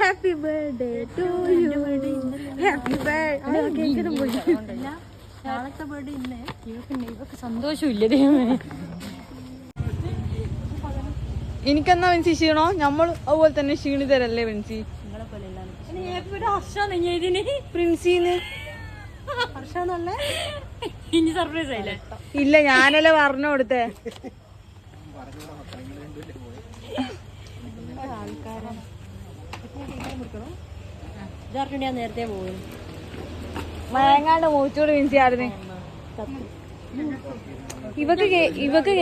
Happy birthday to you. Happy birthday. നാളത്തെ birthday ഇല്ലേ? ഇവക്ക് സന്തോഷമില്ല ദൈവമേ. എനിക്കെന്നാ വെൻസി ക്ഷീണോ? നമ്മൾ അതുപോലെ തന്നെ ക്ഷീണിതരല്ലേ വെൻസി? പ്രിൻസിന്ന് ഇനി സർപ്രൈസ് ആയില്ലേ? ഇല്ല, ഞാനല്ലേ പറഞ്ഞു കൊടുത്തേ. ഞാൻ നേരത്തെ പോകും. മയങ്ങാണ്ട് മൂച്ചോട് വെൻസി ആയിരുന്നു. ഇവക്ക്